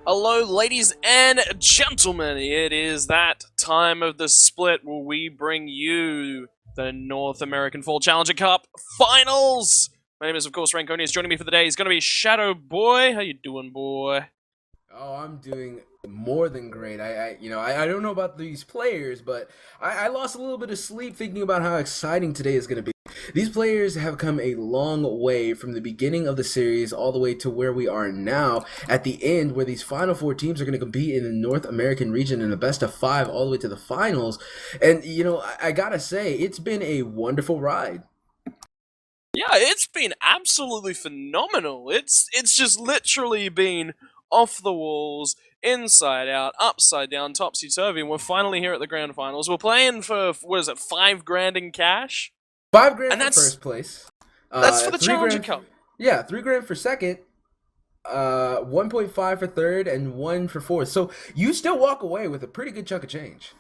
Hello, ladies and gentlemen. It is that time of the split where we bring you the North American Fall Challenger Cup Finals. My name is, of course, Ranconi. Is joining me for the day is going to be Shadow Boy. How you doing, boy? Oh, I'm doing more than great. I don't know about these players, but I lost a little bit of sleep thinking about how exciting today is going to be. These players have come a long way from the beginning of the series all the way to where we are now at the end, where these final four teams are going to compete in the North American region in a best of five all the way to the finals. And, I gotta say, it's been a wonderful ride. Yeah, it's been absolutely phenomenal. It's just literally been off the walls, inside out, upside down, topsy turvy, and we're finally here at the grand finals. We're playing for what is it, $5 grand in cash, 5 grand and for that's first place. that's for the Three Challenger grand. Cup. Yeah, 3 grand for second. 1.5 for third and 1 for fourth. So you still walk away with a pretty good chunk of change.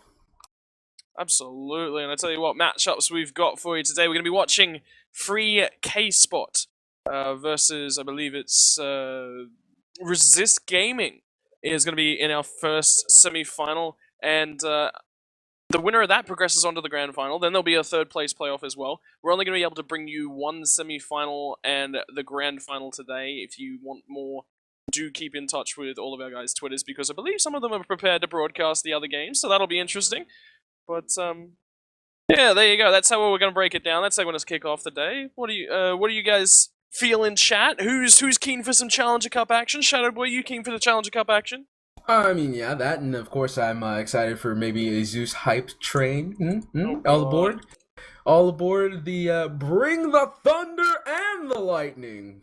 Absolutely, and I tell you what matchups we've got for you today. We're going to be watching free Kspot versus, I believe it's Resist Gaming is going to be in our first semi-final, and the winner of that progresses on to the grand final. Then there'll be a third place playoff as well. We're only going to be able to bring you one semi-final and the grand final today. If you want more, do keep in touch with all of our guys' Twitters, because I believe some of them are prepared to broadcast the other games, so that'll be interesting. But yeah, there you go. That's how we're going to break it down. That's how we're going to kick off the day. What do you guys feel in chat? Who's keen for some Challenger Cup action? Shadow Boy, you keen for the Challenger Cup action? I mean, yeah, that, and of course, I'm excited for maybe a Zeus hype train. Oh, All God. aboard, all aboard the bring the thunder and the lightning.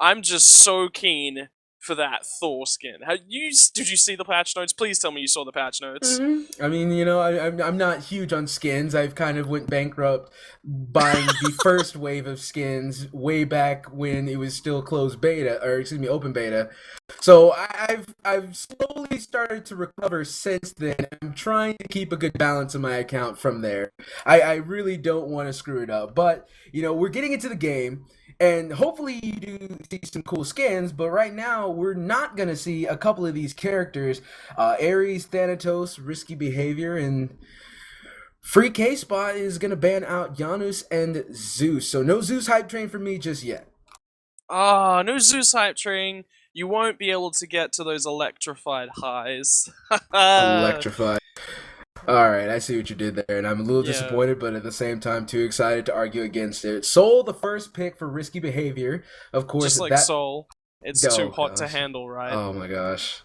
I'm just so keen for that Thor skin. Did you see the patch notes? Please tell me you saw the patch notes. I mean, I'm not huge on skins. I've kind of went bankrupt buying the first wave of skins way back when it was still closed beta, or excuse me, open beta. So I've slowly started to recover since then. I'm trying to keep a good balance in my account from there. I really don't want to screw it up, but we're getting into the game. And hopefully you do see some cool skins, but right now we're not going to see a couple of these characters. Ares, Thanatos, Risky Behavior, and Free K-Spot is going to ban out Janus and Zeus. So no Zeus hype train for me just yet. Ah, no Zeus hype train. You won't be able to get to those electrified highs. Electrified. Alright, I see what you did there, and I'm a little Yeah. disappointed, but at the same time, too excited to argue against it. Soul, the first pick for Risky Behavior. Of course, Just like that... Soul. It's Oh, too hot to gosh. handle, right? Oh my gosh.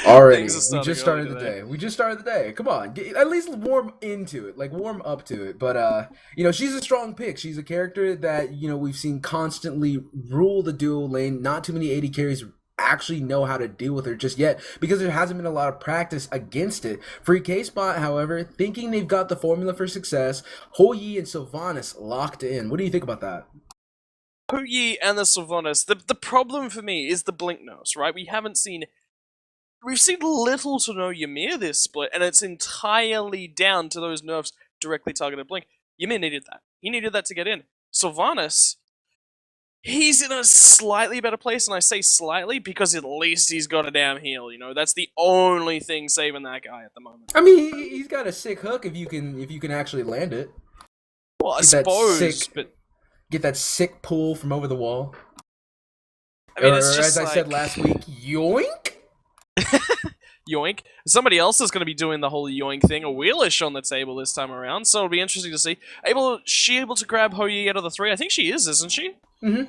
Already, Things are we just starting started the early day. We just started the day. Come on, at least warm into it, like warm up to it. But she's a strong pick. She's a character that we've seen constantly rule the duo lane. Not too many AD carries actually know how to deal with her just yet because there hasn't been a lot of practice against it. Free K-Spot, however, thinking they've got the formula for success. Hou-Yi and Sylvanus locked in. What do you think about that? Hou-Yi and the Sylvanus. The problem for me is the blink nerfs, right? We've seen little to no Ymir this split, and it's entirely down to those nerfs directly targeted blink. Ymir needed that. He needed that to get in. Sylvanus, he's in a slightly better place, and I say slightly because at least he's got a damn heal. That's the only thing saving that guy at the moment. I mean, he's got a sick hook if you can actually land it. Well, I Get that suppose, sick- but Get that sick pull from over the wall. I mean, or it's just as I said last week, yoink. yoink. Somebody else is going to be doing the whole yoink thing, Awilix on the table this time around, so it'll be interesting to see. She able to grab Hou-Yi out of the three? I think she is, isn't she?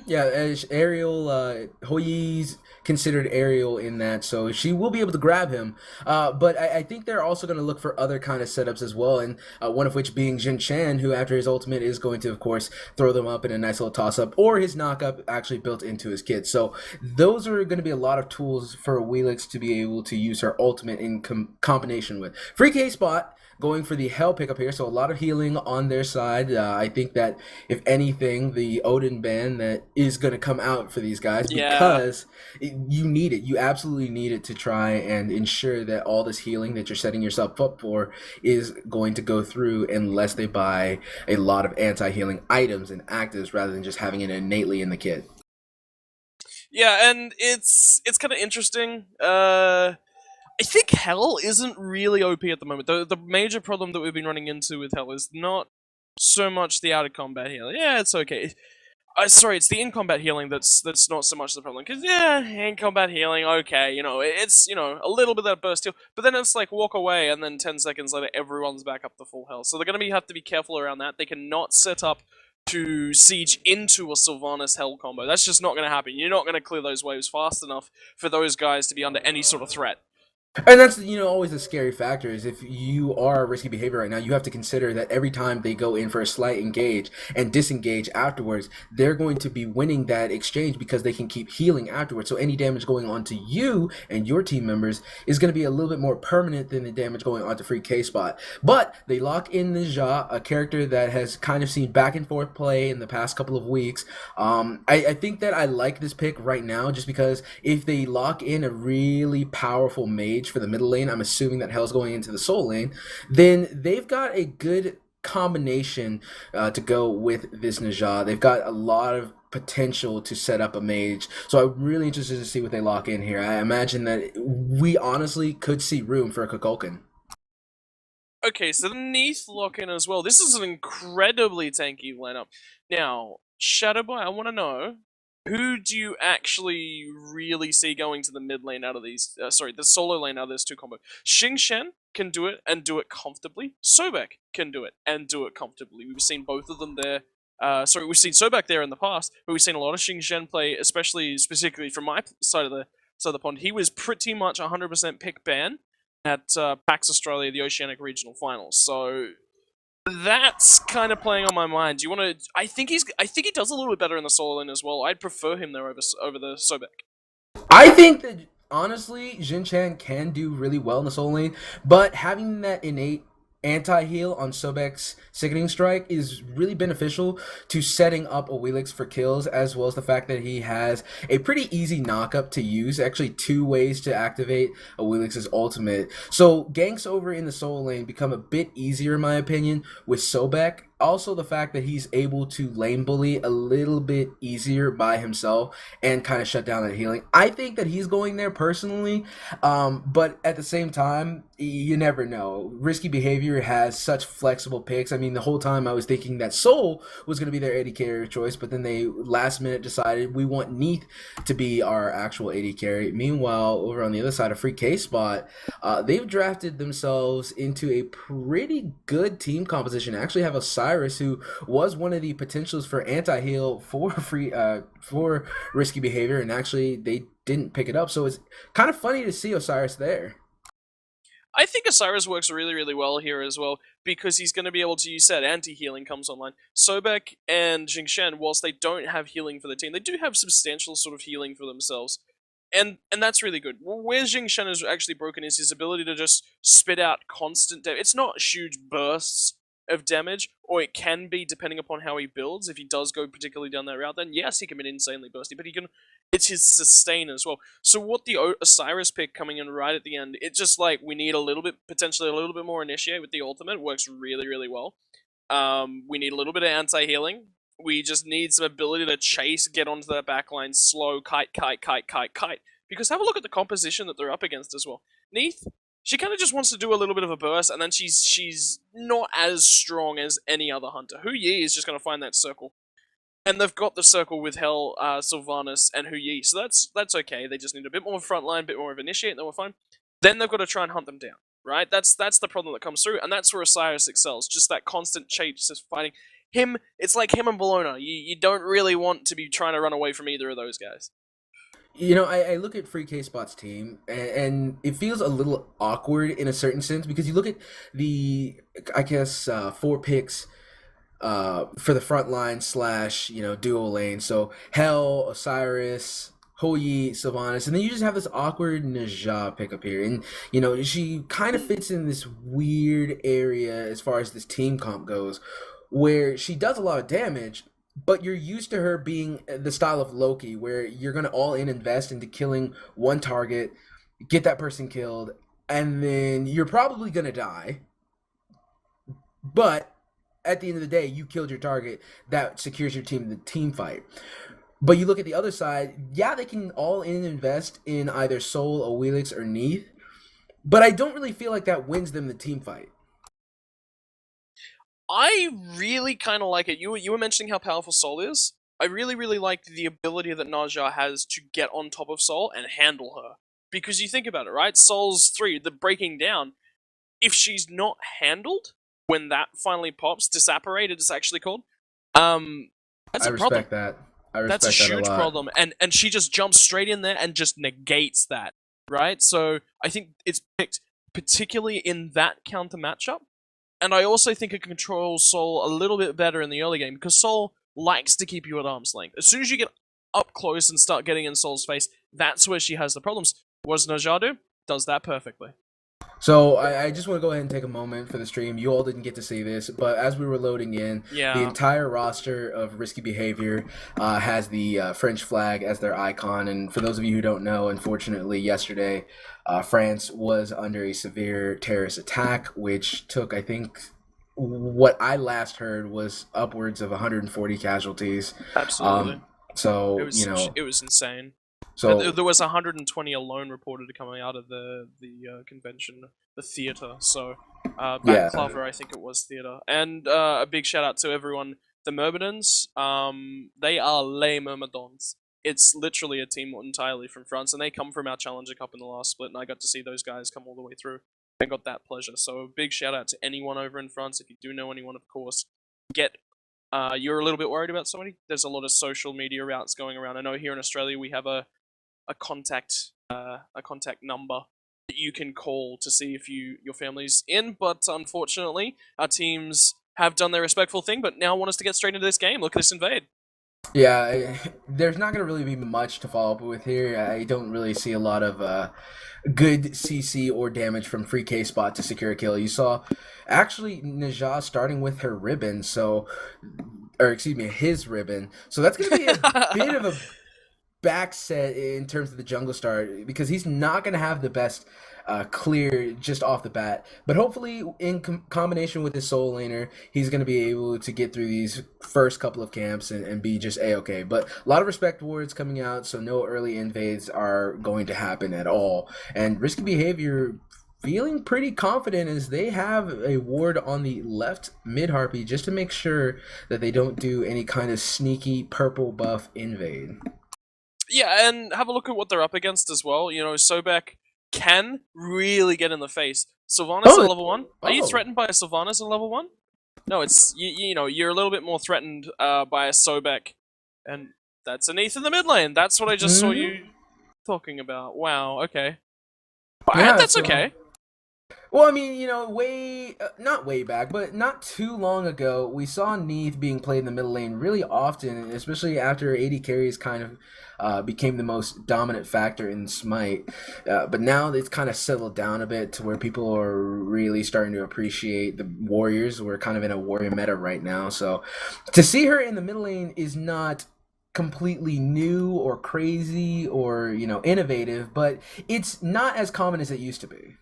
Yeah, as Ariel, Hou-Yi's considered Ariel in that, so she will be able to grab him. But I think they're also going to look for other kind of setups as well, and one of which being Xing Tian, who after his ultimate is going to, of course, throw them up in a nice little toss-up, or his knock-up actually built into his kit. So those are going to be a lot of tools for Awilix to be able to use her ultimate in combination with. Free K-Spot going for the Hell pickup here, so a lot of healing on their side. I think that if anything, the Odin ban that is going to come out for these guys Yeah. because you need it. You absolutely need it to try and ensure that all this healing that you're setting yourself up for is going to go through unless they buy a lot of anti-healing items and actives rather than just having it innately in the kit. Yeah, and it's kind of interesting. I think Hell isn't really OP at the moment. The major problem that we've been running into with Hell is not so much the out of combat healing. Yeah, it's okay. Sorry, it's the in combat healing that's not so much the problem. Because yeah, in combat healing, okay, it's a little bit of that burst heal, but then it's like walk away, and then 10 seconds later, everyone's back up to full health. So they're gonna have to be careful around that. They cannot set up to siege into a Sylvanus Hell combo. That's just not gonna happen. You're not gonna clear those waves fast enough for those guys to be under any sort of threat. And that's always the scary factor is if you are risky behavior right now, you have to consider that every time they go in for a slight engage and disengage afterwards, they're going to be winning that exchange because they can keep healing afterwards. So any damage going on to you and your team members is going to be a little bit more permanent than the damage going on to free Kspot. But they lock in the Ja, a character that has kind of seen back and forth play in the past couple of weeks. I think that I like this pick right now just because if they lock in a really powerful mage for the middle lane, I'm assuming that Hell's going into the soul lane, then they've got a good combination to go with this Najah. They've got a lot of potential to set up a mage, so I'm really interested to see what they lock in here. I imagine that we honestly could see room for a Kukulkan. Okay, so the Neith lock in as well. This is an incredibly tanky lineup. Now, Shadowboy, I want to know, who do you actually really see going to the mid lane out of these? The solo lane out of this two combo. Xing Tian can do it and do it comfortably. Sobek can do it and do it comfortably. We've seen both of them there. We've seen Sobek there in the past, but we've seen a lot of Xing Tian play, specifically from my side of the pond. He was pretty much 100% pick ban at PAX Australia, the Oceanic Regional Finals. So that's kind of playing on my mind. Do you want to? I think he does a little bit better in the solo lane as well. I'd prefer him there over the Sobek. I think that honestly, Xing Tian can do really well in the solo lane, but having that innate anti-heal on Sobek's Sickening Strike is really beneficial to setting up Awilix for kills, as well as the fact that he has a pretty easy knock-up to use, actually 2 ways to activate Awilix's ultimate. So ganks over in the solo lane become a bit easier in my opinion with Sobek. Also the fact that he's able to lane bully a little bit easier by himself and kind of shut down that healing. I think that he's going there personally, but at the same time, you never know. Risky Behavior has such flexible picks. I mean, the whole time I was thinking that Soul was going to be their AD carry choice, but then they last minute decided we want Neith to be our actual AD carry. Meanwhile, over on the other side of free Kspot, they've drafted themselves into a pretty good team composition. Actually have Osiris, who was one of the potentials for anti-heal for Risky Behavior, and actually they didn't pick it up. So it's kind of funny to see Osiris there. I think Osiris works really, really well here as well, because he's going to be able to use that anti-healing comes online. Sobek and Xing Tian, whilst they don't have healing for the team, they do have substantial sort of healing for themselves. And that's really good. Where Xing Tian is actually broken is his ability to just spit out constant damage. It's not huge bursts of damage, or it can be depending upon how he builds. If he does go particularly down that route, then yes, he can be insanely bursty, but it's his sustain as well. So what the Osiris pick coming in right at the end, it's just like we need potentially a little bit more initiate with the ultimate. It works really, really well. We need a little bit of anti-healing. We just need some ability to chase, get onto that backline, slow, kite. Because have a look at the composition that they're up against as well. Neith, she kind of just wants to do a little bit of a burst, and then she's not as strong as any other hunter. Hu Yi is just going to find that circle. And they've got the circle with Hell, Sylvanus, and Hu Yi, so that's okay. They just need a bit more frontline, a bit more of initiate, and then we're fine. Then they've got to try and hunt them down, right? That's the problem that comes through, and that's where Osiris excels. Just that constant chase, just fighting. Him, it's like him and Bologna. You don't really want to be trying to run away from either of those guys. I look at Free Kspot's team, and it feels a little awkward in a certain sense because you look at the, I guess, 4 picks for the front line / duo lane. So Hell, Osiris, Hou Sylvanus, and then you just have this awkward Najah pickup here, and she kind of fits in this weird area as far as this team comp goes, where she does a lot of damage, but you're used to her being the style of Loki, where you're gonna all in invest into killing one target, get that person killed, and then you're probably gonna die, but at the end of the day, you killed your target. That secures your team in the team fight. But you look at the other side, yeah, they can all in invest in either Sol, Awilix, or Neith, but I don't really feel like that wins them the team fight. I really kind of like it. You were mentioning how powerful Sol is. I really, really like the ability that Najah has to get on top of Sol and handle her. Because you think about it, right? Sol's 3, the breaking down. If she's not handled, when that finally pops, disapparated it's actually called, that's a problem. I respect that. That's a huge problem, and she just jumps straight in there and just negates that, right? So I think it's picked particularly in that counter matchup, and I also think it controls Sol a little bit better in the early game, because Sol likes to keep you at arm's length. As soon as you get up close and start getting in Sol's face, that's where she has the problems. What does Najah do? Does that perfectly. So I just want to go ahead and take a moment for the stream. You all didn't get to see this, but as we were loading in, the entire roster of Risky Behavior has the French flag as their icon. And for those of you who don't know, unfortunately, yesterday, France was under a severe terrorist attack, which took, I think, what I last heard was upwards of 140 casualties. Absolutely. So, it was insane. So there was 120 alone reported coming out of the convention, the theater. So Clover, I think it was theater. And a big shout out to everyone. The Myrmidons, they are les Myrmidons. It's literally a team entirely from France, and they come from our Challenger Cup in the last split, and I got to see those guys come all the way through. I got that pleasure. So a big shout out to anyone over in France. If you do know anyone, of course, you're a little bit worried about somebody. There's a lot of social media routes going around. I know here in Australia we have a contact number that you can call to see if your family's in, but unfortunately our teams have done their respectful thing, but now want us to get straight into this game. Look at this invade. Yeah, there's not going to really be much to follow up with here. I don't really see a lot of good CC or damage from free Kspot to secure a kill. You saw actually Najah starting with her ribbon, his ribbon. So that's going to be a bit of a back set in terms of the jungle start, because he's not going to have the best clear just off the bat, but hopefully in combination with his soul laner, he's going to be able to get through these first couple of camps and be just a-okay. But a lot of respect wards coming out, so no early invades are going to happen at all. And Risky Behavior feeling pretty confident as they have a ward on the left mid harpy just to make sure that they don't do any kind of sneaky purple buff invade. Yeah, and have a look at what they're up against as well. Sobek can really get in the face. Sylvanus at level 1. Are you threatened by a Sylvanus at level 1? No, it's you're a little bit more threatened by a Sobek, and that's a Neith in the mid lane. That's what I just saw you talking about. Wow. Okay. Yeah, that's okay. Well, I mean, not way back, but not too long ago, we saw Neith being played in the middle lane really often, especially after AD carries kind of became the most dominant factor in Smite. But now it's kind of settled down a bit to where people are really starting to appreciate the warriors. We're kind of in a warrior meta right now, so to see her in the middle lane is not completely new or crazy or innovative, but it's not as common as it used to be.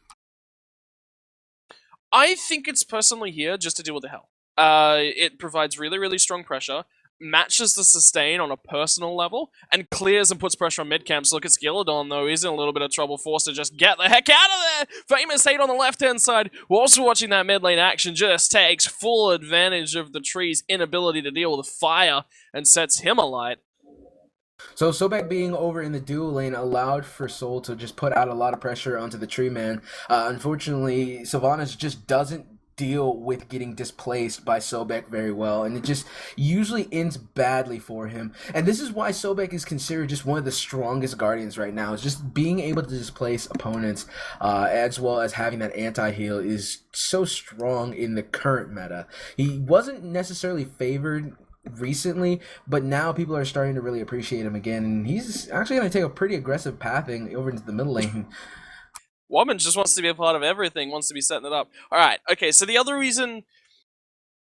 I think it's personally here just to deal with the hell. It provides really, really strong pressure, matches the sustain on a personal level, and clears and puts pressure on mid-camps. Look at Skeeledon, though. He's in a little bit of trouble, forced to just get the heck out of there! FaymousHate on the left-hand side, we're also watching that mid-lane action, just takes full advantage of the tree's inability to deal with fire and sets him alight. So Sobek being over in the dual lane allowed for Sol to just put out a lot of pressure onto the tree man. Unfortunately, Sylvanus just doesn't deal with getting displaced by Sobek very well, and it just usually ends badly for him. And this is why Sobek is considered just one of the strongest guardians right now, is just being able to displace opponents as well as having that anti-heal is so strong in the current meta. He wasn't necessarily favored recently, but now people are starting to really appreciate him again, and he's actually going to take a pretty aggressive pathing over into the middle lane. Wubbn just wants to be a part of everything, wants to be setting it up. Alright, okay, so the other reason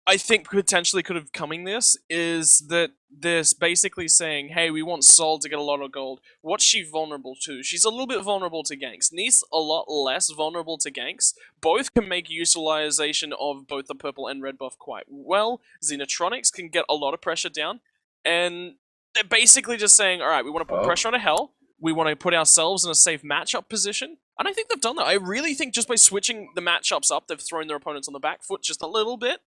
I think potentially could have coming this is that this basically saying, hey, we want Sol to get a lot of gold. What's she vulnerable to? She's a little bit vulnerable to ganks. Neith's a lot less vulnerable to ganks. Both can make utilization of both the purple and red buff quite well. XenoTronics can get a lot of pressure down. And they're basically just saying, alright, we want to put pressure onto Hell. We want to put ourselves in a safe matchup position. And I think they've done that. I really think just by switching the matchups up, they've thrown their opponents on the back foot just a little bit.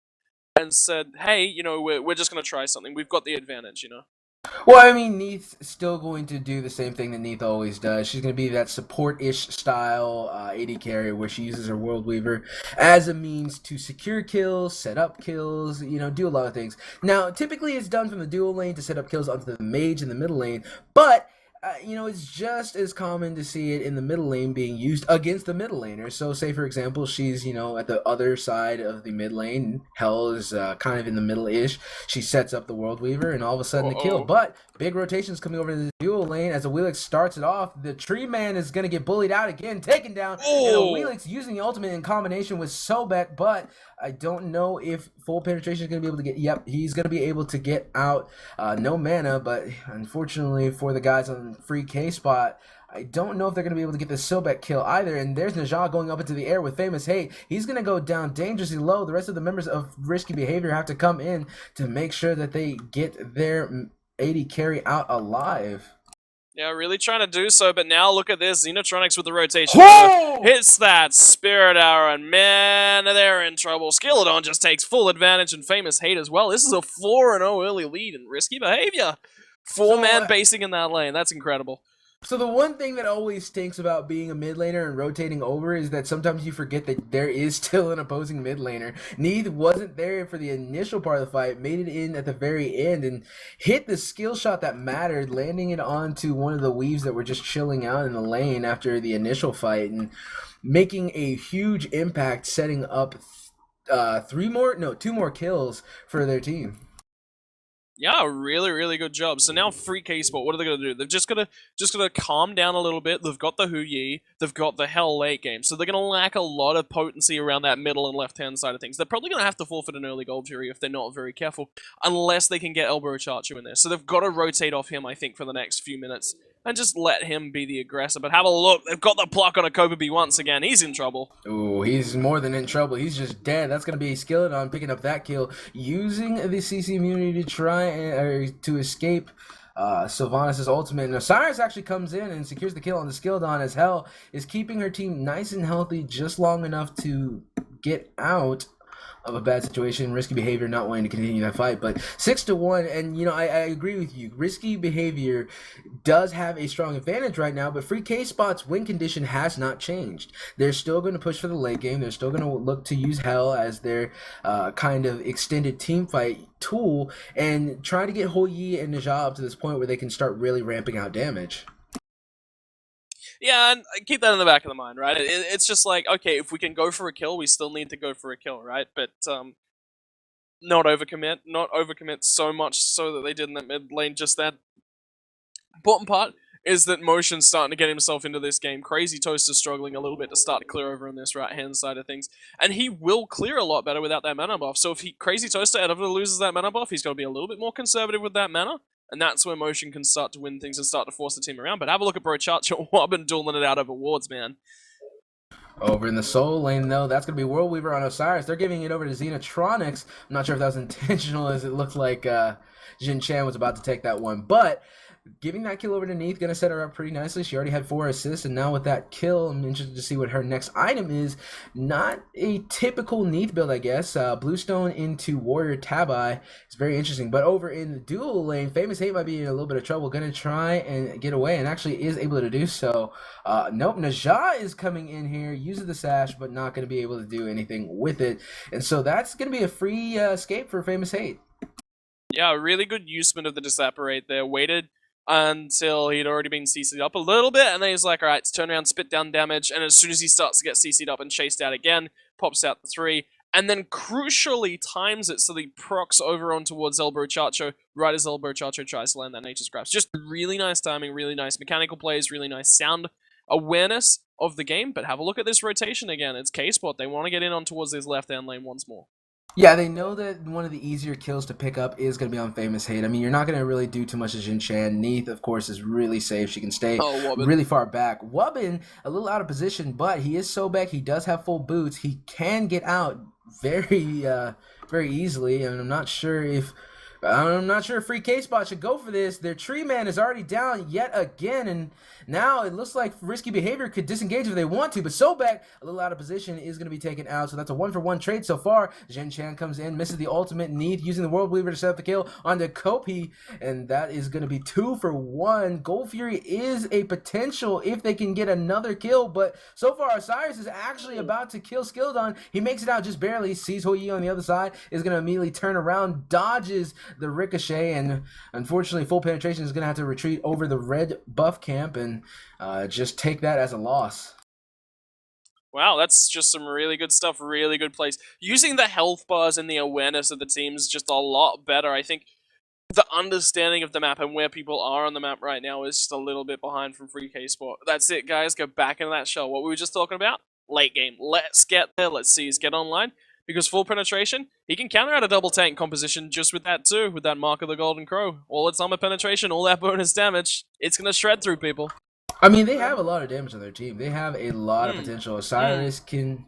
And said, hey, you know, we're just going to try something. We've got the advantage, you know? Well, I mean, Neith's still going to do the same thing that Neith always does. She's going to be that support-ish style AD carry where she uses her World Weaver as a means to secure kills, set up kills, you know, do a lot of things. Now, typically it's done from the dual lane to set up kills onto the mage in the middle lane, but you know, it's just as common to see it in the middle lane being used against the middle laner. So, say for example, she's, you know, at the other side of the mid lane. Hell is kind of in the middle-ish. She sets up the World Weaver, and all of a sudden the kill. But big rotations coming over to the dual lane as Awilix starts it off. The Tree Man is going to get bullied out again, taken down. And Awilix using the ultimate in combination with Sobek, but I don't know if FullPenetration is going to be able to get... Yep, he's going to be able to get out. No mana, but unfortunately for the guys on free Kspot, I don't know if they're going to be able to get the Sobek kill either. And there's Najah going up into the air with FaymousHate. He's going to go down dangerously low. The rest of the members of Risky Behavior have to come in to make sure that they get their AD carry out alive. Yeah, really trying to do so, but now look at this. XenoTronics with the rotation. Hits that Spirit Arrow, and man, they're in trouble. Skeeledon just takes full advantage, and FaymousHate as well. This is a 4-0 early lead in Risky Behavior. Four-man basing in that lane. That's incredible. So the one thing that always stinks about being a mid laner and rotating over is that sometimes you forget that there is still an opposing mid laner. Neith wasn't there for the initial part of the fight, made it in at the very end, and hit the skill shot that mattered, landing it onto one of the weaves that were just chilling out in the lane after the initial fight, and making a huge impact, setting up two more kills for their team. Yeah, really, really good job. So now free Kspot, what are they going to do? They've just got to calm down a little bit. They've got the Hu Yi, they've got the Hell late game, so they're going to lack a lot of potency around that middle and left-hand side of things. They're probably going to have to forfeit an early Gold Fury if they're not very careful, unless they can get ElBrochacho in there. So they've got to rotate off him, I think, for the next few minutes, and just let him be the aggressor. But have a look, they've got the pluck on a Copebby once again. He's in trouble. Ooh, he's more than in trouble. He's just dead. That's going to be Skeeledon picking up that kill, using the CC immunity to try to escape Sylvanus' ultimate. And Osiris actually comes in and secures the kill on the Skeeledon, as Hell is keeping her team nice and healthy just long enough to get out of a bad situation. Risky Behavior not wanting to continue that fight, but 6-1, and you know, I agree with you. Risky Behavior does have a strong advantage right now, but free Kspot's win condition has not changed. They're still going to push for the late game. They're still going to look to use Hell as their kind of extended team fight tool, and try to get Hu Yi and Najah up to this point where they can start really ramping out damage. Yeah, and keep that in the back of the mind, right? It's just like, okay, if we can go for a kill, we still need to go for a kill, right? But not overcommit so much so that they did in that mid lane just that. Important part is that Motion's starting to get himself into this game. CrazyToaster's struggling a little bit to start to clear over on this right-hand side of things. And he will clear a lot better without that mana buff. So if CrazyToaster ever loses that mana buff, he's got to be a little bit more conservative with that mana. And that's where Motion can start to win things and start to force the team around. But have a look at ElBrochacho. Wubbn dueling it out over wards, man. Over in the soul lane, though, that's going to be World Weaver on Osiris. They're giving it over to XenoTronics. I'm not sure if that was intentional, as it looked like Xing Tian was about to take that one. But giving that kill over to Neith, going to set her up pretty nicely. She already had 4 assists, and now with that kill, I'm interested to see what her next item is. Not a typical Neith build, I guess. Bluestone into Warrior Tabi. It's very interesting. But over in the dual lane, FaymousHate might be in a little bit of trouble. Going to try and get away, and actually is able to do so. Nope, Najah is coming in here, uses the sash, but not going to be able to do anything with it. And so that's going to be a free escape for FaymousHate. Yeah, really good usement of the Disapparate there. Waited until he'd already been CC'd up a little bit, and then he's like, alright, turn around, spit down damage, and as soon as he starts to get CC'd up and chased out again, pops out the 3, and then crucially times it so that he procs over on towards ElBrochacho right as ElBrochacho tries to land that nature scraps. Just really nice timing, really nice mechanical plays, really nice sound awareness of the game. But have a look at this rotation again. It's Kspot. They want to get in on towards this left-hand lane once more. Yeah, they know that one of the easier kills to pick up is going to be on FaymousHate. I mean, you're not going to really do too much to Xing Tian. Neith, of course, is really safe. She can stay really far back. Wubbn, a little out of position, but he is Sobek. He does have full boots. He can get out very easily, and I'm not sure if Free Kspot should go for this. Their tree man is already down yet again, and now it looks like Risky Behavior could disengage if they want to, but Sobek, a little out of position, is going to be taken out, so that's a 1-for-1 trade so far. Xing Tian comes in, misses the ultimate. Neith using the World Weaver to set up the kill onto Copebby, and that is going to be 2-for-1. Gold Fury is a potential if they can get another kill, but so far Osiris is actually about to kill Skeeledon. He makes it out just barely, sees Hou on the other side, is going to immediately turn around, dodges the ricochet, and unfortunately FullPenetration is going to have to retreat over the red buff camp and just take that as a loss. Wow, that's just some really good stuff, really good plays. Using the health bars and the awareness of the teams just a lot better. I think the understanding of the map and where people are on the map right now is just a little bit behind from Free Kspot. That's it, guys. Go back into that shell. What we were just talking about? Late game. Let's get there. Let's see us get online. Because FullPenetration, he can counter out a double tank composition just with that too, with that Mark of the Golden Crow. All its armor penetration, all that bonus damage, it's going to shred through people. I mean, they have a lot of damage on their team. They have a lot of potential. Osiris can...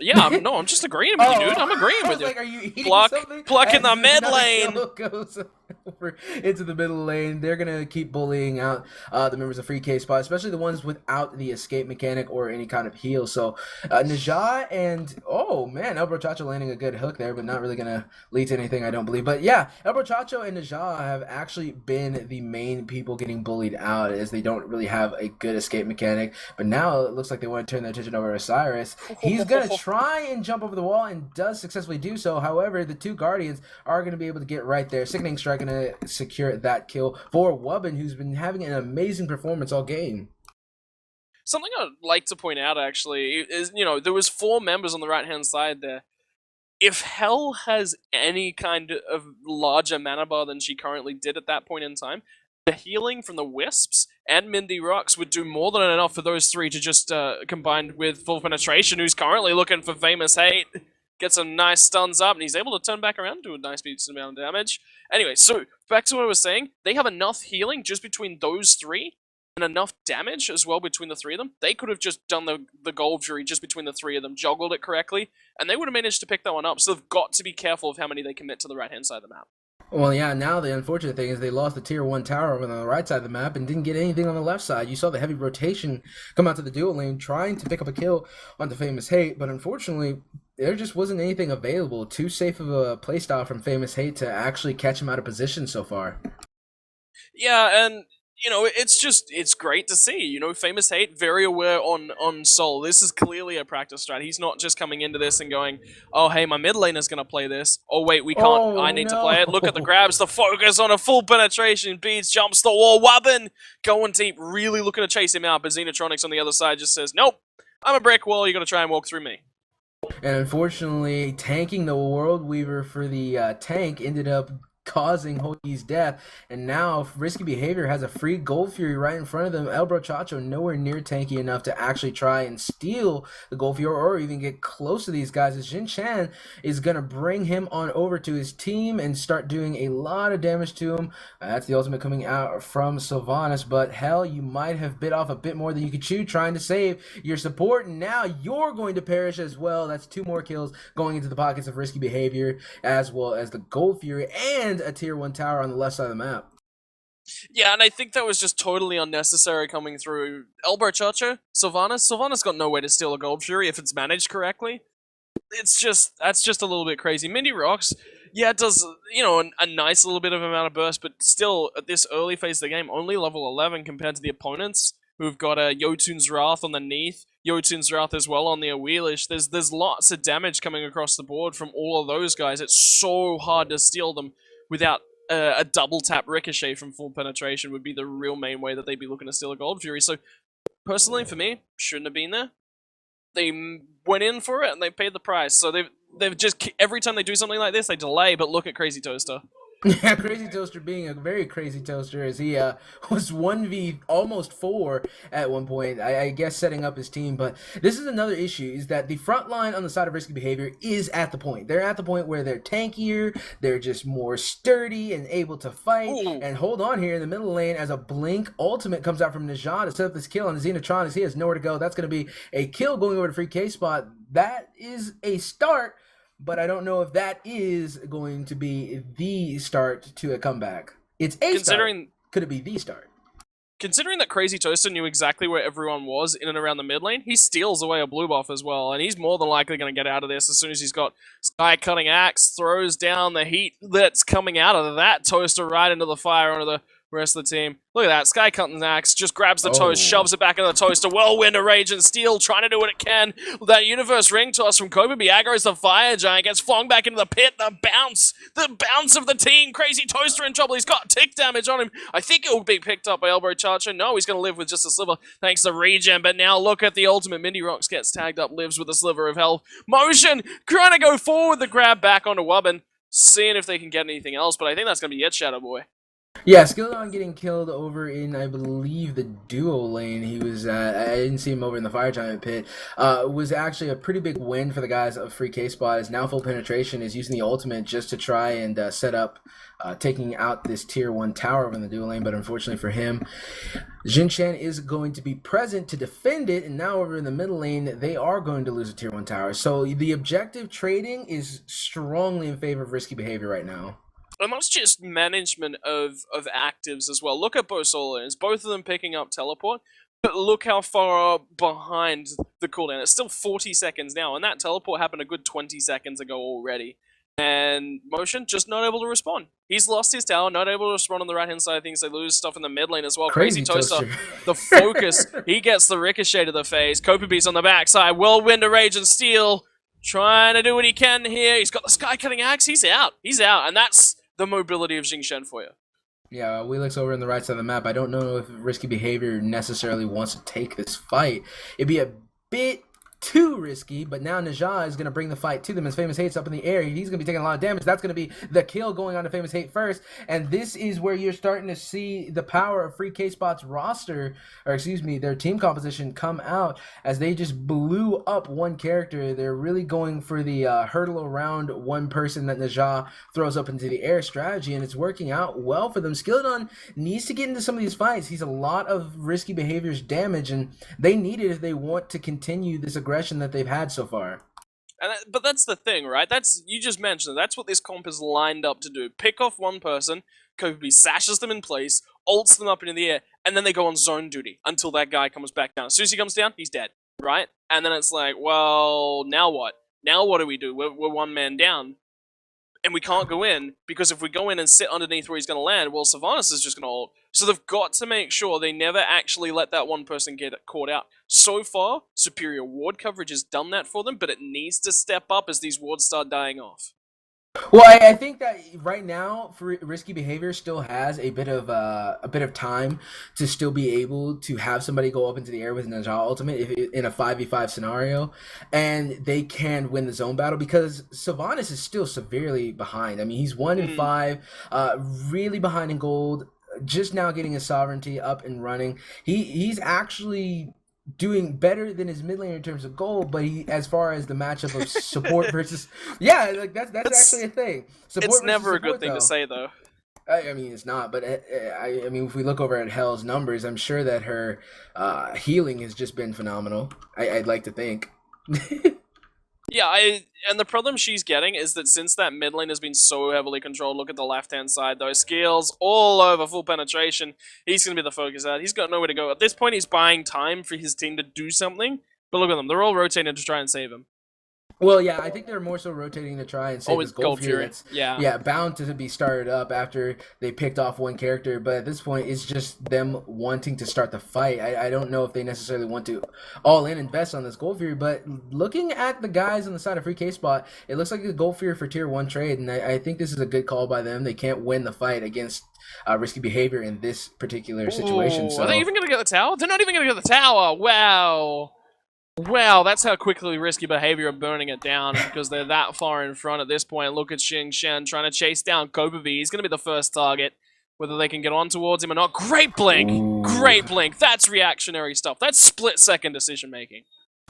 Yeah, I'm just agreeing with you, dude. I'm agreeing with you. Like, are you eating something? Pluck in the mid lane. Goes over into the middle lane. They're gonna keep bullying out the members of Free Kspot, especially the ones without the escape mechanic or any kind of heal. So Najah and ElBrochacho landing a good hook there, but not really gonna lead to anything, I don't believe. But yeah, ElBrochacho and Najah have actually been the main people getting bullied out, as they don't really have a good escape mechanic. But now it looks like they want to turn their attention over to Osiris. He's gonna try and jump over the wall and does successfully do so. However, the two Guardians are going to be able to get right there. Sickening Strike going to secure that kill for Wubbn, who's been having an amazing performance all game. Something I'd like to point out, actually, is, there was 4 members on the right-hand side there. If Hell has any kind of larger mana bar than she currently did at that point in time, the healing from the Wisps and Mindy Rocks would do more than enough for those 3 to just combine with FullPenetration, who's currently looking for FaymousHate. Get some nice stuns up, and he's able to turn back around and do a nice decent amount of damage. Anyway, so back to what I was saying. They have enough healing just between those 3 and enough damage as well between the 3 of them. They could have just done the Gold Fury just between the 3 of them, juggled it correctly, and they would have managed to pick that one up. So they've got to be careful of how many they commit to the right-hand side of the map. Well, yeah, now the unfortunate thing is they lost the tier 1 tower over on the right side of the map and didn't get anything on the left side. You saw the heavy rotation come out to the dual lane trying to pick up a kill onto FaymousHate, but unfortunately there just wasn't anything available. Too safe of a playstyle from FaymousHate to actually catch him out of position so far. Yeah, and it's great to see. FaymousHate very aware on Sol. This is clearly a practice strat. He's not just coming into this and going, oh, hey, my mid laner's going to play this. Oh, wait, we can't. I need to play it. Look at the grabs, the focus on a FullPenetration. Beats, jumps the wall. Wubbn going deep, really looking to chase him out. But XenoTronics on the other side just says, nope, I'm a brick wall. You're going to try and walk through me. And unfortunately, tanking the World Weaver for the tank ended up causing Hou's death, and now Risky Behavior has a free Gold Fury right in front of them. ElBrochacho nowhere near tanky enough to actually try and steal the Gold Fury or even get close to these guys, as Xing Tian is going to bring him on over to his team and start doing a lot of damage to him. That's the ultimate coming out from Sylvanus, but hell, you might have bit off a bit more than you could chew trying to save your support, and now you're going to perish as well. That's 2 more kills going into the pockets of Risky Behavior, as well as the Gold Fury and a tier 1 tower on the left side of the map. Yeah, and I think that was just totally unnecessary coming through. ElBrochacho, Sylvanus got no way to steal a Gold Fury if it's managed correctly. That's just a little bit crazy. Mindy Rocks, yeah, it does, a nice little bit of amount of burst, but still, at this early phase of the game, only level 11 compared to the opponents, who've got a Jotun's Wrath on the Neith, Jotun's Wrath as well on the Awilix. There's lots of damage coming across the board from all of those guys. It's so hard to steal them without a double tap ricochet from FullPenetration would be the real main way that they'd be looking to steal a Gold Fury. So, personally, for me, shouldn't have been there. went in for it and they paid the price. So they've just every time they do something like this, they delay. But look at CrazyToaster. Yeah, CrazyToaster being a very crazy toaster as he was 1v almost 4 at one point, I guess setting up his team. But this is another issue, is that the front line on the side of risky behavior is at the point. They're at the point where they're tankier, they're just more sturdy and able to fight. Ooh. And hold on here in the middle lane as a blink ultimate comes out from Najah to set up this kill on the XenoTronics. He has nowhere to go. That's going to be a kill going over to free Kspot. That is a start. But I don't know if that is going to be the start to a comeback. It's a start. Could it be the start? Considering that CrazyToaster knew exactly where everyone was in and around the mid lane, he steals away a blue buff as well, and he's more than likely going to get out of this as soon as he's got Sky Cutting Axe, throws down the heat that's coming out of that toaster right into the fire onto the rest of the team. Look at that, Sky Cutting Axe just grabs the toast, shoves it back into the toaster. Whirlwind of Rage and Steel trying to do what it can. That Universe Ring Toss from Copebby aggro's the Fire Giant, gets flung back into the pit. The bounce of the team. CrazyToaster in trouble. He's got tick damage on him. I think it will be picked up by ElBrochacho. No, he's going to live with just a sliver thanks to regen. But now look at the ultimate. Mindy Rocks gets tagged up, lives with a sliver of health. Motion trying to go forward, the grab back onto Wubbn, seeing if they can get anything else. But I think that's going to be it, Shadow Boy. Yeah, Skeeledon getting killed over in, I believe, the duo lane. He was, I didn't see him over in the Fire Giant pit. Was actually a pretty big win for the guys of free Kspot, as now FullPenetration is using the ultimate just to try and set up taking out this tier 1 tower over in the duo lane, but unfortunately for him, Xing Tian is going to be present to defend it, and now over in the middle lane, they are going to lose a tier 1 tower. So the objective trading is strongly in favor of risky behavior right now. And that's just management of actives as well. Look at both solo lanes, both of them picking up teleport, but look how far behind the cooldown. It's still 40 seconds now, and that teleport happened a good 20 seconds ago already. And Motion just not able to respond. He's lost his tower, not able to respond on the right-hand side of things. They lose stuff in the mid lane as well. CrazyToaster, the focus, he gets the ricochet to the face. Copebby's on the backside. Whirlwind of Rage and Steel, trying to do what he can here. He's got the Sky Cutting Axe. He's out. He's out, and that's the mobility of Xing Tian for you. Yeah, Awilix over on the right side of the map. I don't know if risky behavior necessarily wants to take this fight. It'd be a bit too risky, but now Najah is going to bring the fight to them as FaymousHate's up in the air. He's going to be taking a lot of damage. That's going to be the kill going on to FaymousHate first, and this is where you're starting to see the power of free Kspot's roster, or excuse me, their team composition come out as they just blew up one character. They're really going for the hurdle around one person that Najah throws up into the air strategy, and it's working out well for them. Skeeledon needs to get into some of these fights. He's a lot of risky behaviors damage, and they need it if they want to continue this aggression that they've had so far. But that's the thing, right? You just mentioned that's what this comp is lined up to do. Pick off one person, Copebby sashes them in place, ults them up into the air, and then they go on zone duty until that guy comes back down. As soon as he comes down, he's dead, right? And then it's like, well, now what? Now what do we do? We're one man down, and we can't go in, because if we go in and sit underneath where he's going to land, well, Sylvanus is just going to ult. So they've got to make sure they never actually let that one person get caught out. So far, superior ward coverage has done that for them, but it needs to step up as these wards start dying off. Well, I think that right now, for risky behavior still has a bit of time to still be able to have somebody go up into the air with Najah ultimate in a 5v5 scenario, and they can win the zone battle, because Sylvanus is still severely behind. I mean, he's 1 in 5, really behind in gold, just now getting his sovereignty up and running. He's actually doing better than his mid laner in terms of gold, but as far as the matchup of support versus like that's actually a thing. Support it's never a good thing to say, though. I mean, it's not, but I mean, if we look over at Hell's numbers, I'm sure that her healing has just been phenomenal. I'd like to think. Yeah, and the problem she's getting is that since that mid lane has been so heavily controlled, look at the left-hand side, those skills all over FullPenetration. He's going to be the focus out. He's got nowhere to go. At this point, he's buying time for his team to do something, but look at them. They're all rotating to try and save him. Well, yeah, I think they're more so rotating to try and save this Gold Fury. That's, yeah, bound to be started up after they picked off one character, but at this point, it's just them wanting to start the fight. I don't know if they necessarily want to all in invest on this Gold Fury, but looking at the guys on the side of free Kspot, it looks like a Gold Fury for tier 1 trade, and I think this is a good call by them. They can't win the fight against risky behavior in this particular situation. Ooh, so are they even going to get the tower? They're not even going to get the tower. Wow. Wow, that's how quickly Risky Behavior are burning it down because they're that far in front at this point. Look at Xing Tian trying to chase down Copebby. He's going to be the first target. Whether they can get on towards him or not. Great blink! Ooh. Great blink! That's reactionary stuff. That's split-second decision-making.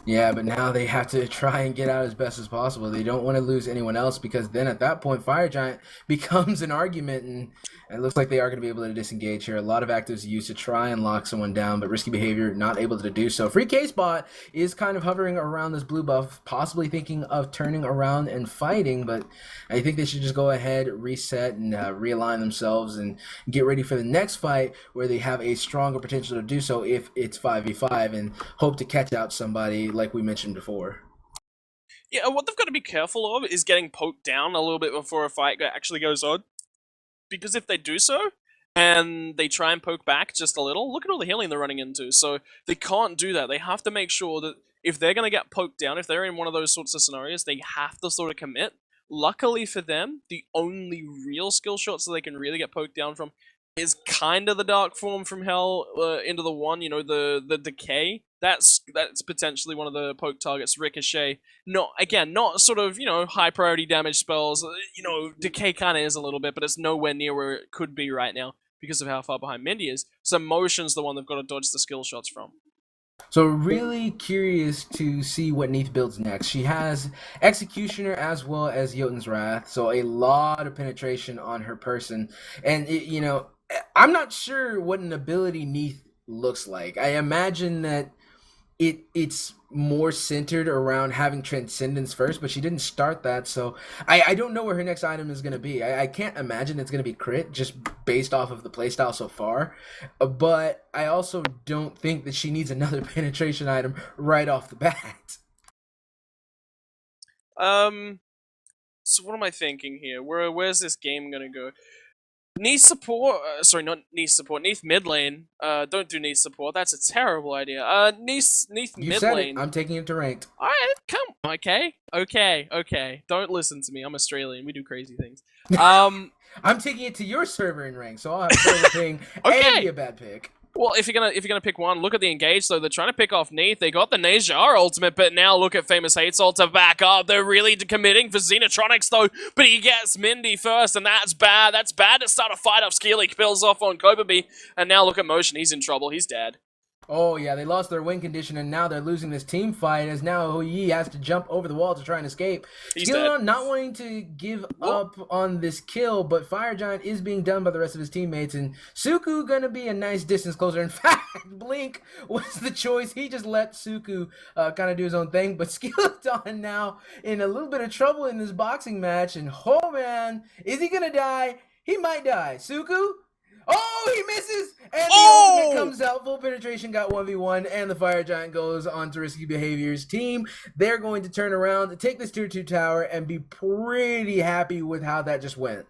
Yeah, but now they have to try and get out as best as possible. They don't want to lose anyone else because then at that point, Fire Giant becomes an argument, and it looks like they are going to be able to disengage here. A lot of actives used to try and lock someone down, but Risky Behavior not able to do so. Free Kspot is kind of hovering around this blue buff, possibly thinking of turning around and fighting, but I think they should just go ahead, reset, and realign themselves and get ready for the next fight where they have a stronger potential to do so if it's 5v5 and hope to catch out somebody like we mentioned before. Yeah, what they've got to be careful of is getting poked down a little bit before a fight actually goes on. Because if they do so, and they try and poke back just a little, look at all the healing they're running into. So they can't do that. They have to make sure that if they're going to get poked down, if they're in one of those sorts of scenarios, they have to sort of commit. Luckily for them, the only real skill shots that they can really get poked down from is kind of the Dark Form from Hell into the one, you know, the Decay. That's potentially one of the poke targets. Ricochet, not sort of, you know, high priority damage spells. You know, Decay kind of is a little bit, but it's nowhere near where it could be right now because of how far behind Mindy is. So Motion's the one they've got to dodge the skill shots from. So really curious to see what Neith builds next. She has Executioner as well as Jotun's Wrath, so a lot of penetration on her person. And, you know, I'm not sure what an ability Neith looks like. I imagine that it's more centered around having Transcendence first, but she didn't start that, so I don't know where her next item is going to be. I can't imagine it's going to be crit, just based off of the playstyle so far, but I also don't think that she needs another penetration item right off the bat. So what am I thinking here? Where's this game going to go? Neith support, sorry, not Neith support, Neith mid lane. Don't do Neith support, that's a terrible idea. Neith You mid said lane. it, I'm taking it to ranked. Alright, come, okay. Don't listen to me, I'm Australian, we do crazy things. I'm taking it to your server in rank, so I'll have to play thing and be a bad pick. Well, if you're gonna pick one, look at the engage though. They're trying to pick off Neith. They got the Nejar ultimate, but now look at FaymousHate's ult to back up. They're really committing for XenoTronics though, but he gets Mindy first, and that's bad. That's bad to start a fight off. Skeeledon kills off on Copebby, and now look at Motion. He's in trouble. He's dead. Oh yeah, they lost their win condition, and now they're losing this team fight as now Yi has to jump over the wall to try and escape. Skeeledon not wanting to give up on this kill, but Fire Giant is being done by the rest of his teammates, and Suku gonna be a nice distance closer. In fact, Blink was the choice. He just let Suku kind of do his own thing, but Skeeledon now in a little bit of trouble in this boxing match, and oh man, is he gonna die? He might die. Suku? Oh, he misses! And the ultimate comes out. Full penetration got 1v1, and the Fire Giant goes on to Risky Behavior's team. They're going to turn around, take this tier 2 tower, and be pretty happy with how that just went.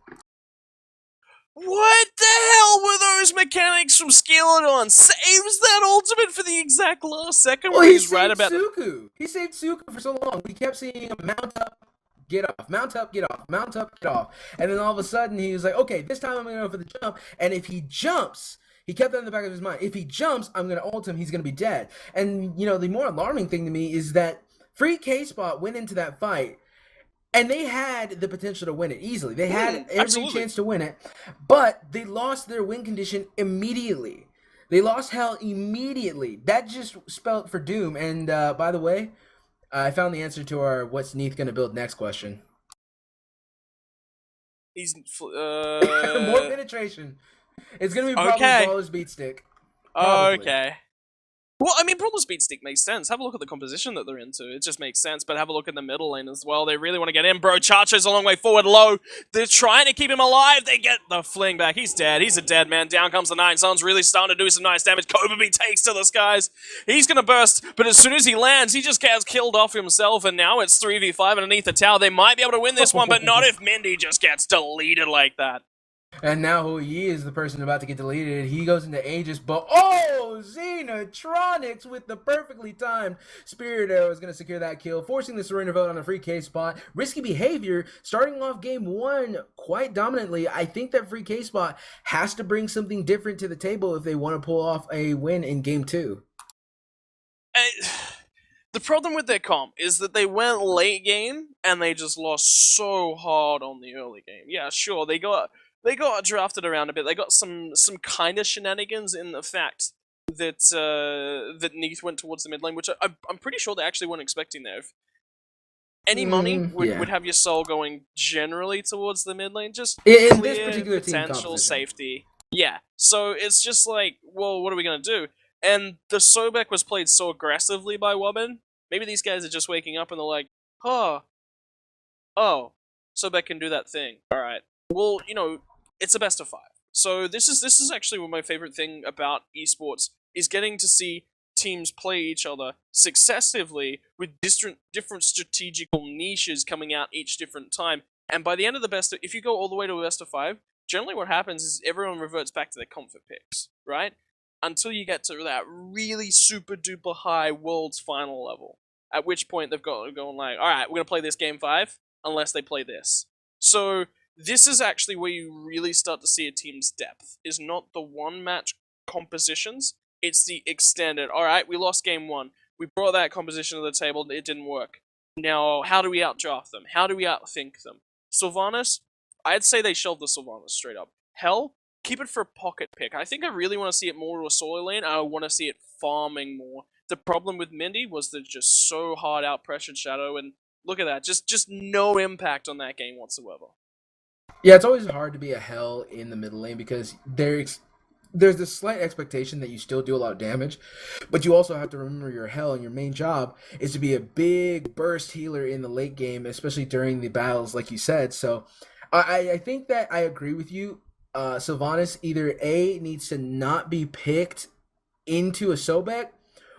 What the hell were those mechanics from Skeeledon? Saves that ultimate for the exact last second. Well, he saved Suku. He saved Suku for so long. We kept seeing him mount up, get off, mount up, get off, mount up, get off. And then all of a sudden he was like, okay, this time I'm going to go for the jump. And if he jumps, he kept that in the back of his mind. If he jumps, I'm going to ult him. He's going to be dead. And, you know, the more alarming thing to me is that Free Kspot went into that fight and they had the potential to win it easily. They had every chance to win it, but they lost their win condition immediately. They lost Hell immediately. That just spelled for doom. And by the way, I found the answer to our "What's Neith gonna build next?" question. He's more penetration. It's gonna be probably Brawler's Beat Stick. Probably. Okay. Well, I mean, Brawler's Beat Stick makes sense. Have a look at the composition that they're into. It just makes sense, but have a look in the middle lane as well. They really want to get in. ElBrochacho's a long way forward low. They're trying to keep him alive. They get the fling back. He's dead. He's a dead man. Down comes the Nine Suns, really starting to do some nice damage. Copebby takes to the skies. He's going to burst, but as soon as he lands, he just gets killed off himself, and now it's 3v5 underneath the tower. They might be able to win this one, but not if Mindy just gets deleted like that. And now Yi is the person about to get deleted. He goes into Aegis, but oh, XenoTronics with the perfectly timed Spirit Arrow is going to secure that kill, forcing the surrender vote on a free Kspot. Risky Behavior starting off game 1 quite dominantly. I think that free Kspot has to bring something different to the table if they want to pull off a win in game 2. The The problem with their comp is that they went late game and they just lost so hard on the early game. Yeah, sure, they got drafted around a bit. They got some kind of shenanigans in the fact that that Neith went towards the mid lane, which I'm pretty sure they actually weren't expecting there. If any money would have your soul going generally towards the mid lane, just in clear this particular team potential composition. safety. Yeah, so it's just like, well, what are we gonna do? And the Sobek was played so aggressively by Wubbn. Maybe these guys are just waking up and they're like, oh, Sobek can do that thing. All right. Well, you know, it's a best of 5. So this is actually one of my favorite thing about esports is getting to see teams play each other successively with different strategical niches coming out each different time. And by the end of the if you go all the way to a best of 5, generally what happens is everyone reverts back to their comfort picks, right? Until you get to that really super duper high world's final level. At which point they've got to go like, alright, we're going to play this game 5 unless they play this. So this is actually where you really start to see a team's depth, is not the one match compositions, it's the extended, alright, we lost game 1, we brought that composition to the table, it didn't work. Now, how do we outdraft them? How do we outthink them? Sylvanus, I'd say they shelved the Sylvanus straight up. Hell, keep it for a pocket pick. I think I really want to see it more to a solo lane, and I want to see it farming more. The problem with Mindy was that just so hard out pressured Shadow, and look at that, just no impact on that game whatsoever. Yeah, it's always hard to be a Hell in the middle lane because there's this slight expectation that you still do a lot of damage, but you also have to remember your Hell and your main job is to be a big burst healer in the late game, especially during the battles, like you said. So I think that I agree with you. Sylvanus either A, needs to not be picked into a Sobek,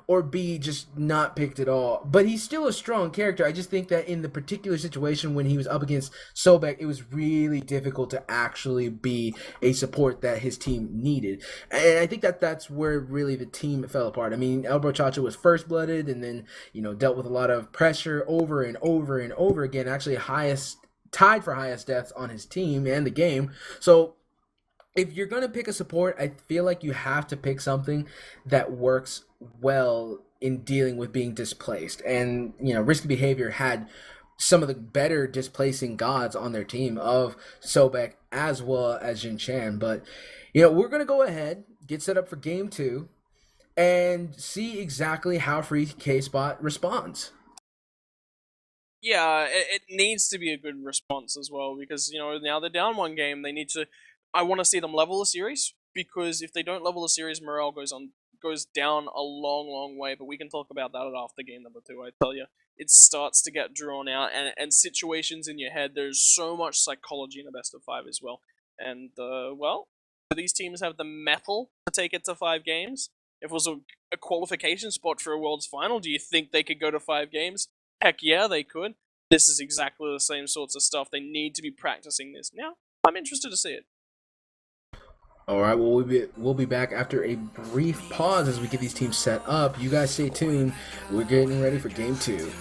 or B, just not picked at all. But he's still a strong character. I just think that in the particular situation when he was up against Sobek, it was really difficult to actually be a support that his team needed. And I think that that's where really the team fell apart. I mean, ElBrochacho was first-blooded and then, you know, dealt with a lot of pressure over and over and over again, actually tied for highest deaths on his team and the game. So if you're going to pick a support, I feel like you have to pick something that works well in dealing with being displaced. And, you know, Risky Behavior had some of the better displacing gods on their team of Sobek as well as Xing Tian. But, you know, we're going to go ahead, get set up for game 2, and see exactly how Free Kspot responds. Yeah, it needs to be a good response as well, because, you know, now they're down 1 game, they need to... I want to see them level the series, because if they don't level the series, morale goes down a long way, but we can talk about that after game number 2, I tell you. It starts to get drawn out, and situations in your head, there's so much psychology in a best of 5 as well. And, well, do these teams have the mettle to take it to 5 games? If it was a qualification spot for a World's Final, do you think they could go to 5 games? Heck yeah, they could. This is exactly the same sorts of stuff. They need to be practicing this. Now, I'm interested to see it. All right, well, we'll be back after a brief pause as we get these teams set up. You guys stay tuned. We're getting ready for game 2.